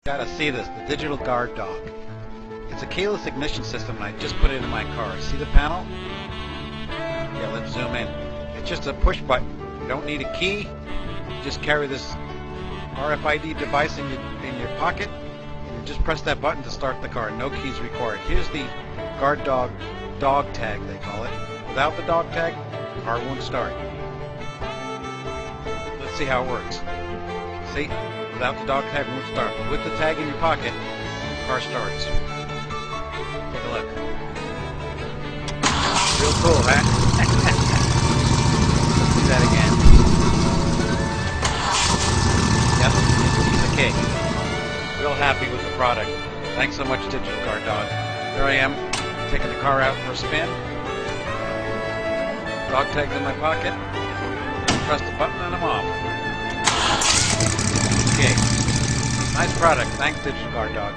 Gotta see this, the Digital Guard Dawg. It's a keyless ignition system and I just put it in my car. See the panel? Yeah, let's zoom in. It's just a push button. You don't need a key. You just carry this RFID device in your pocket. And you just press that button to start the car. No keys required. Here's the Guard Dawg dog tag, they call it. Without the dog tag, the car won't start. Let's see how it works. See? Without the dog tag, it won't start. But with the tag in your pocket, the car starts. Take a look. Real cool, huh? Let's do that again. Yep, it's a cake. Real happy with the product. Thanks so much, Digital Guard Dawg. Here I am, taking the car out for a spin. Dog tag's in my pocket. Press the button and I'm off. Okay. Nice product. Thanks, Digital Guard Dawg.